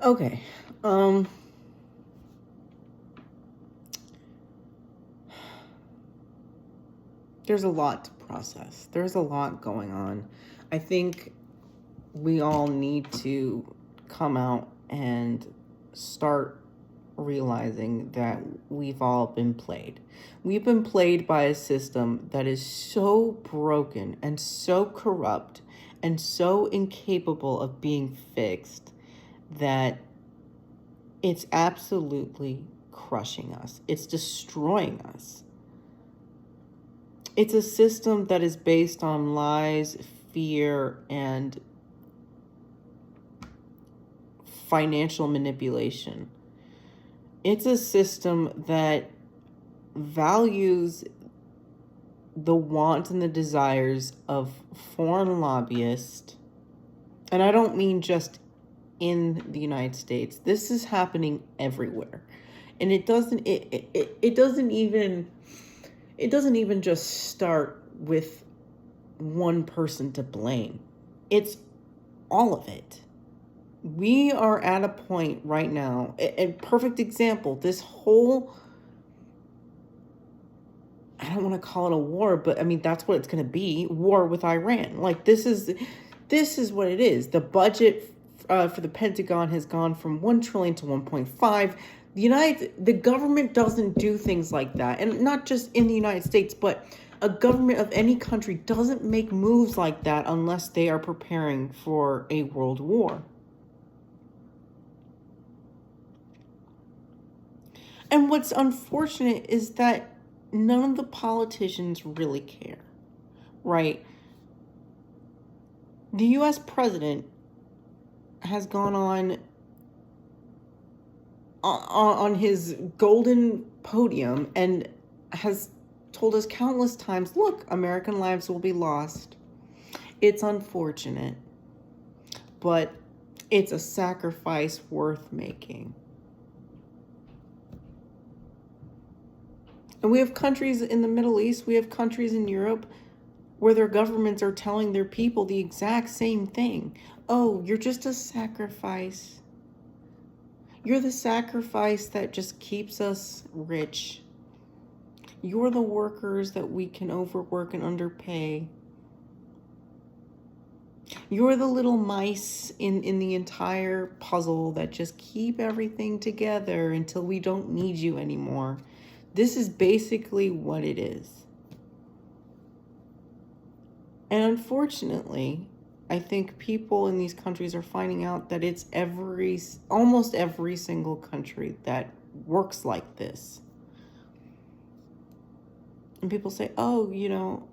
Okay. Um, there's a lot to process. There's a lot going on. I think we all need to come out and start realizing that we've all been played. We've been played by a system that is so broken and so corrupt and so incapable of being fixed that it's absolutely crushing us. It's destroying us. It's a system that is based on lies, fear, and financial manipulation. It's a system that values the wants and the desires of foreign lobbyists. And I don't mean just in the United States. This is happening everywhere. And it doesn't even just start with one person to blame. It's all of it. We are at a point right now, a perfect example, this whole, I don't want to call it a war, but I mean that's what it's going to be, war with Iran. Like this is what it is. The budget for the Pentagon has gone from 1 trillion to 1.5. The government doesn't do things like that, and not just in the United States, but a government of any country doesn't make moves like that unless they are preparing for a world war. And what's unfortunate is that none of the politicians really care, right? The US president has gone on his golden podium and has told us countless times, look, American lives will be lost. It's unfortunate, but it's a sacrifice worth making. And we have countries in the Middle East, we have countries in Europe where their governments are telling their people the exact same thing. Oh, you're just a sacrifice. You're the sacrifice that just keeps us rich. You're the workers that we can overwork and underpay. You're the little mice in the entire puzzle that just keep everything together until we don't need you anymore. This is basically what it is. And unfortunately, I think people in these countries are finding out that it's almost every single country that works like this. And people say, oh,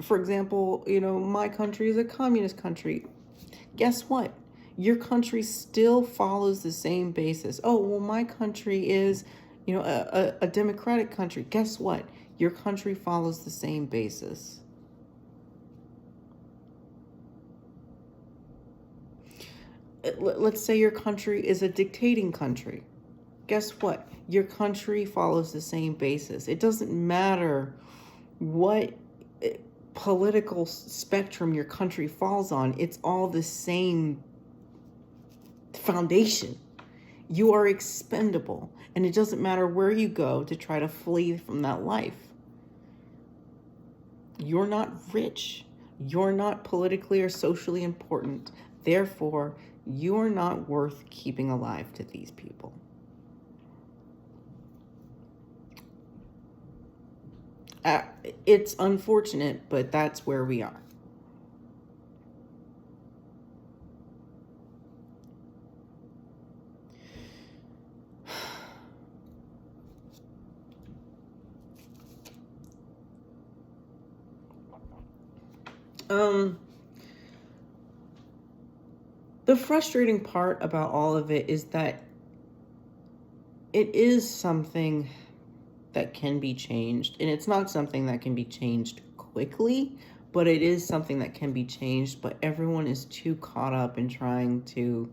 for example, my country is a communist country. Guess what? Your country still follows the same basis. Oh, well, my country is, a democratic country. Guess what? Your country follows the same basis. Let's say your country is a dictating country. Guess what? Your country follows the same basis. It doesn't matter what political spectrum your country falls on, it's all the same foundation. You are expendable, and it doesn't matter where you go to try to flee from that life. You're not rich. You're not politically or socially important. Therefore, you're not worth keeping alive to these people. It's unfortunate, but that's where we are. The frustrating part about all of it is that it is something that can be changed, and it's not something that can be changed quickly, but it is something that can be changed, but everyone is too caught up in trying to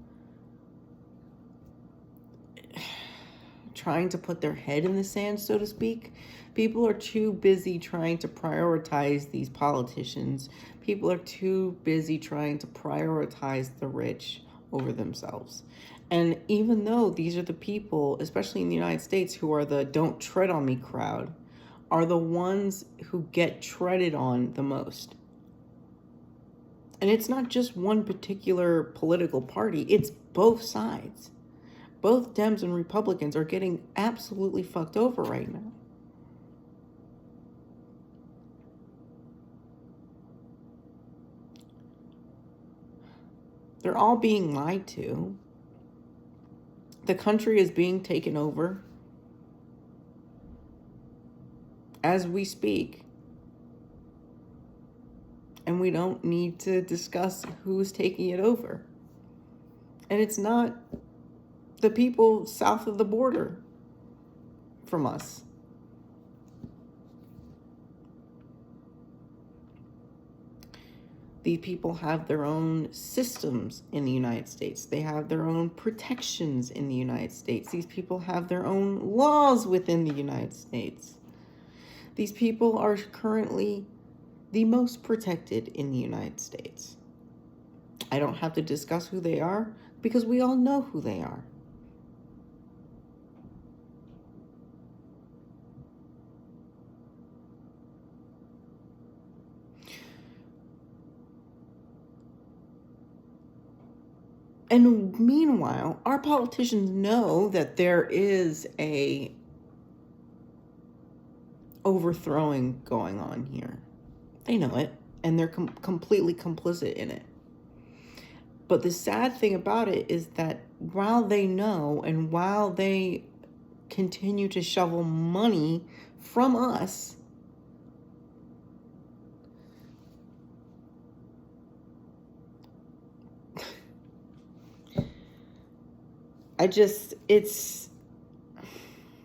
put their head in the sand, so to speak. People are too busy trying to prioritize these politicians. People are too busy trying to prioritize the rich over themselves. And even though these are the people, especially in the United States, who are the don't tread on me crowd, are the ones who get treaded on the most. And it's not just one particular political party, it's both sides. Both Dems and Republicans are getting absolutely fucked over right now. They're all being lied to. The country is being taken over as we speak. And we don't need to discuss who's taking it over. And it's not the people south of the border from us. These people have their own systems in the United States. They have their own protections in the United States. These people have their own laws within the United States. These people are currently the most protected in the United States. I don't have to discuss who they are because we all know who they are. And meanwhile, our politicians know that there is a overthrowing going on here. They know it, and they're completely complicit in it. But the sad thing about it is that while they know and while they continue to shovel money from us, it's,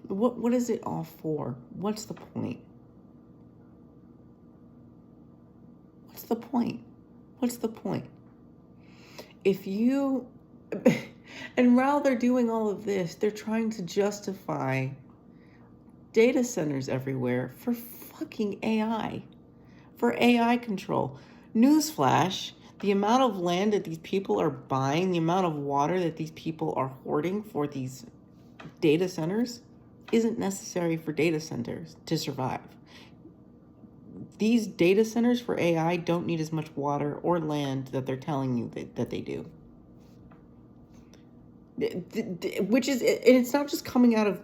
what is it all for? What's the point? What's the point? What's the point? If you, and while they're doing all of this, they're trying to justify data centers everywhere for fucking AI, for AI control. Newsflash, the amount of land that these people are buying, the amount of water that these people are hoarding for these data centers isn't necessary for data centers to survive. These data centers for AI don't need as much water or land that they're telling you that they do. Which is, and it's not just coming out of,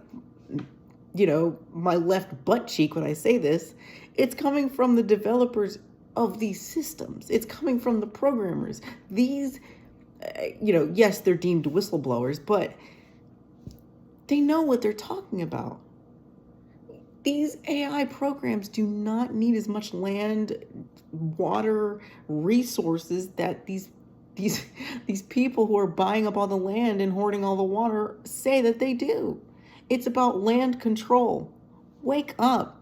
my left butt cheek when I say this. It's coming from the developers of these systems. It's coming from the programmers. These, yes, they're deemed whistleblowers, but they know what they're talking about. These AI programs do not need as much land, water, resources that these people who are buying up all the land and hoarding all the water say that they do. It's about land control. Wake up.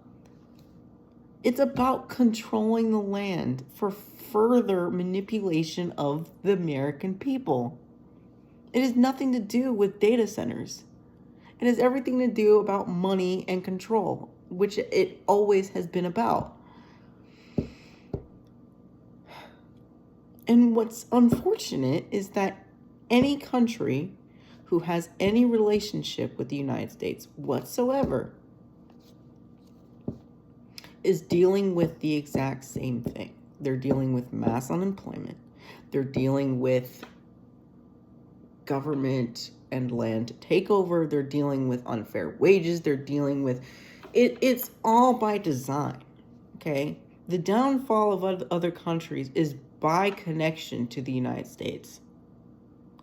It's about controlling the land for further manipulation of the American people. It has nothing to do with data centers. It has everything to do about money and control, which it always has been about. And what's unfortunate is that any country who has any relationship with the United States whatsoever is dealing with the exact same thing. They're dealing with mass unemployment. They're dealing with government and land takeover. They're dealing with unfair wages. They're dealing with it's all by design. Okay, the downfall of other countries is by connection to the United States,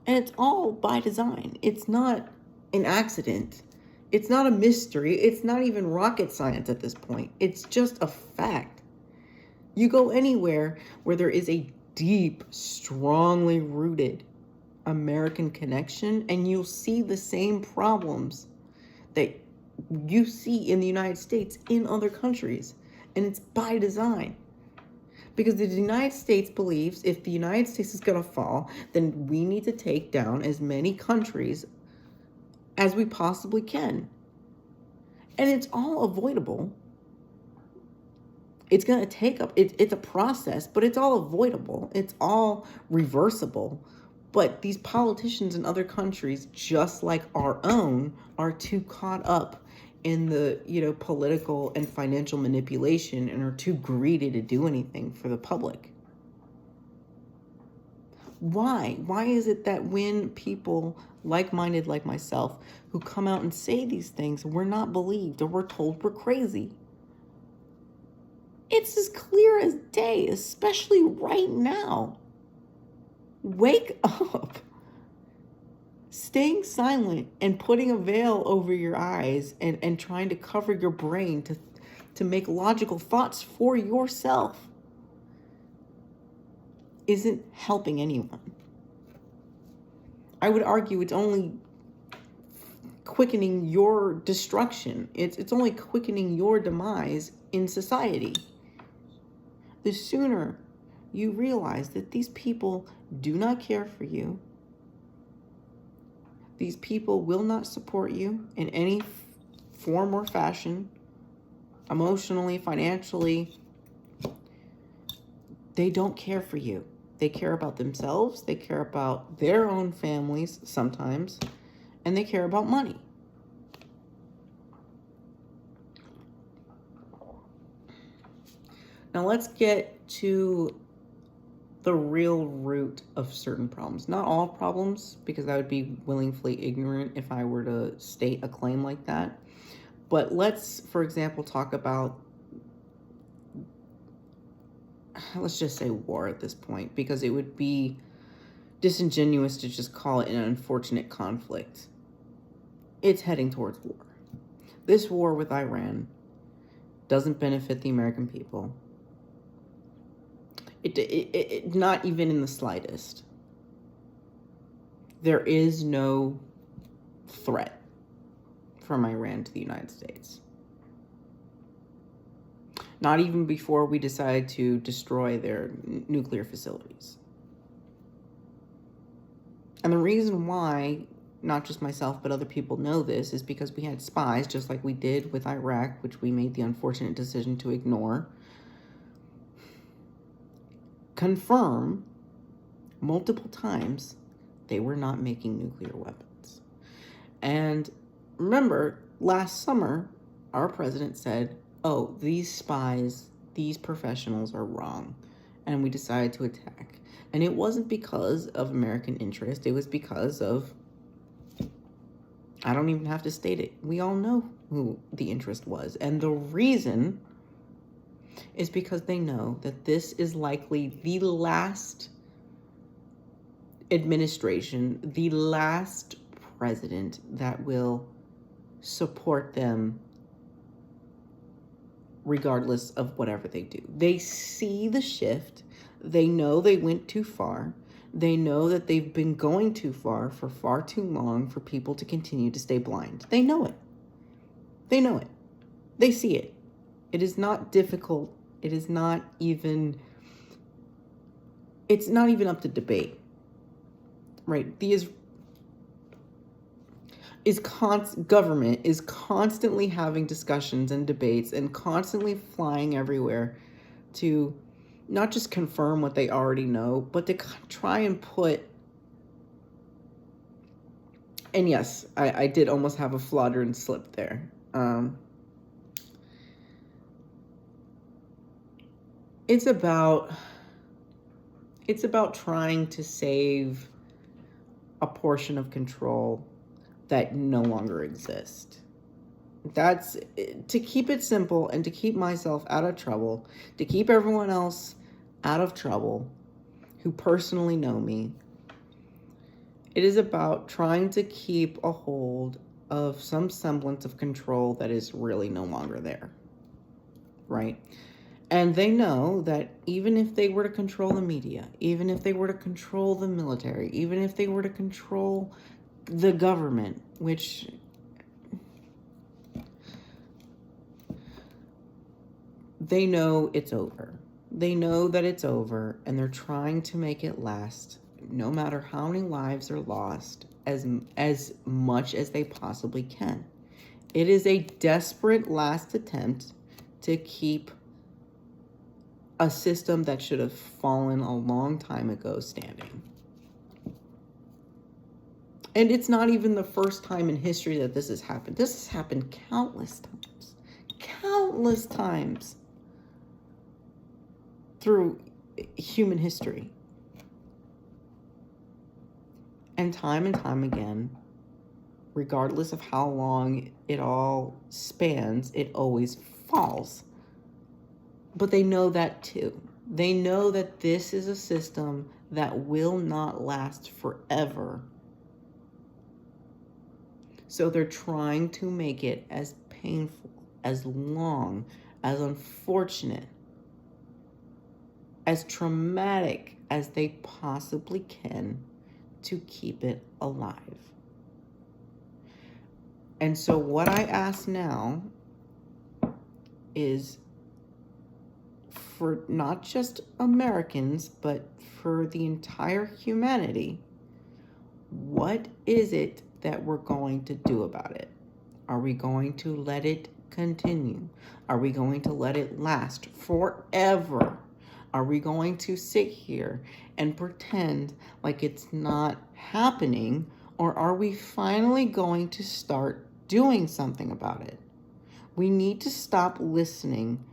and it's all by design. It's not an accident. It's not a mystery. It's not even rocket science at this point. It's just a fact. You go anywhere where there is a deep, strongly rooted American connection, and you'll see the same problems that you see in the United States in other countries. And it's by design. Because the United States believes if the United States is going to fall, then we need to take down as many countries as we possibly can. And it's all avoidable. It's going to take up, it's a process, but it's all avoidable. It's all reversible. But these politicians in other countries, just like our own, are too caught up in the, political and financial manipulation and are too greedy to do anything for the public. Why? Why is it that when people like-minded like myself who come out and say these things, we're not believed or we're told we're crazy? It's as clear as day, especially right now. Wake up. Staying silent and putting a veil over your eyes and trying to cover your brain to make logical thoughts for yourself isn't helping anyone. I would argue it's only quickening your destruction. It's only quickening your demise in society. The sooner you realize that these people do not care for you, these people will not support you in any form or fashion, emotionally, financially, they don't care for you. They care about themselves, they care about their own families sometimes, and they care about money. Now let's get to the real root of certain problems. Not all problems, because I would be willingly ignorant if I were to state a claim like that. But let's, for example, talk about, let's just say war at this point, because it would be disingenuous to just call it an unfortunate conflict. It's heading towards war. This war with Iran doesn't benefit the American people. It not even in the slightest. There is no threat from Iran to the United States. Not even before we decide to destroy their nuclear facilities. And the reason why, not just myself, but other people know this, is because we had spies, just like we did with Iraq, which we made the unfortunate decision to ignore, confirm multiple times they were not making nuclear weapons. And remember, last summer, our president said, oh, these spies, these professionals are wrong. And we decided to attack. And it wasn't because of American interest. It was because of, I don't even have to state it. We all know who the interest was. And the reason is because they know that this is likely the last administration, the last president that will support them regardless of whatever they do. They see the shift. They know they went too far. They know that they've been going too far for far too long for people to continue to stay blind. They know it. They know it. They see it. It is not difficult. It's not even up to debate, right? Government is constantly having discussions and debates and constantly flying everywhere to not just confirm what they already know, but to try and put, and yes, I did almost have a flutter and slip there. It's about trying to save a portion of control that no longer exists. That's to keep it simple and to keep myself out of trouble, to keep everyone else out of trouble who personally know me. It is about trying to keep a hold of some semblance of control that is really no longer there, right? And they know that even if they were to control the media, even if they were to control the military, even if they were to control the government, which they know it's over. They know that it's over, and they're trying to make it last, no matter how many lives are lost, as much as they possibly can. It is a desperate last attempt to keep a system that should have fallen a long time ago standing. And it's not even the first time in history that this has happened. This has happened countless times. Countless times through human history. And time again, regardless of how long it all spans, it always falls. But they know that too. They know that this is a system that will not last forever. So they're trying to make it as painful, as long, as unfortunate, as traumatic as they possibly can to keep it alive. And so what I ask now is for not just Americans, but for the entire humanity, what is it that we're going to do about it? Are we going to let it continue? Are we going to let it last forever? Are we going to sit here and pretend like it's not happening? Or are we finally going to start doing something about it? We need to stop listening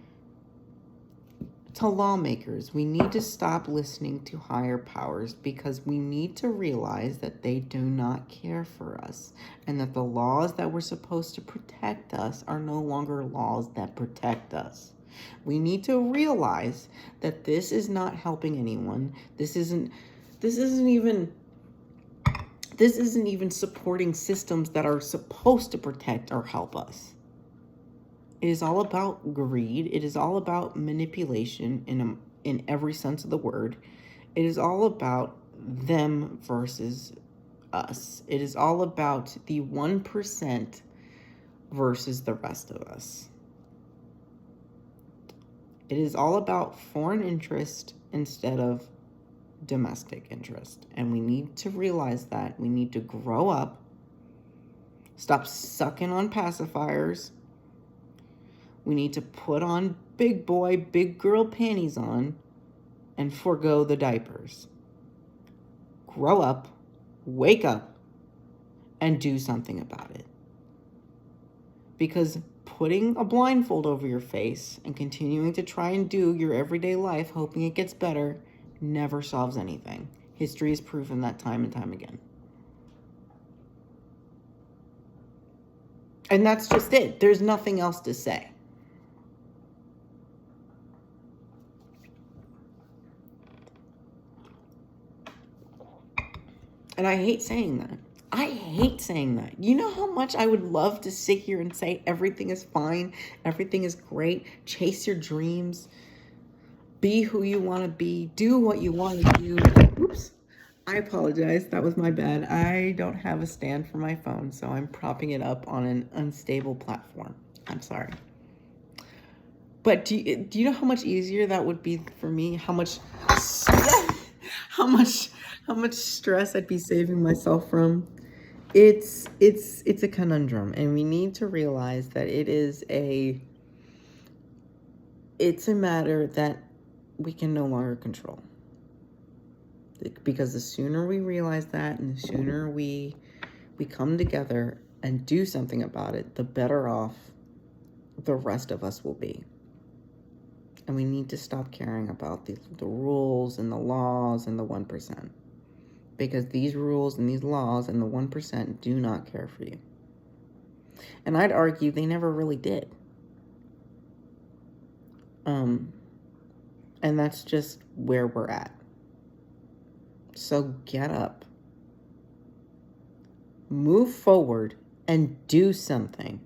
to lawmakers. We need to stop listening to higher powers, because we need to realize that they do not care for us, and that the laws that were supposed to protect us are no longer laws that protect us. We need to realize that this is not helping anyone. This isn't even supporting systems that are supposed to protect or help us. It is all about greed. It is all about manipulation in every sense of the word. It is all about them versus us. It is all about the 1% versus the rest of us. It is all about foreign interest instead of domestic interest. And we need to realize that. We need to grow up, stop sucking on pacifiers. We need to put on big boy, big girl panties on and forego the diapers. Grow up, wake up, and do something about it. Because putting a blindfold over your face and continuing to try and do your everyday life, hoping it gets better, never solves anything. History has proven that time and time again. And that's just it. There's nothing else to say. And I hate saying that. I hate saying that. You know how much I would love to sit here and say everything is fine, everything is great, chase your dreams, be who you want to be, do what you want to do. Oops, I apologize. That was my bad. I don't have a stand for my phone, so I'm propping it up on an unstable platform. I'm sorry. But do you know how much easier that would be for me? How much stress I'd be saving myself from? It's a conundrum, and we need to realize that it's a matter that we can no longer control. Because the sooner we realize that, and the sooner we come together and do something about it, the better off the rest of us will be. And we need to stop caring about the rules and the laws and the 1%. Because these rules and these laws and the 1% do not care for you. And I'd argue they never really did. And that's just where we're at. So get up. Move forward and do something.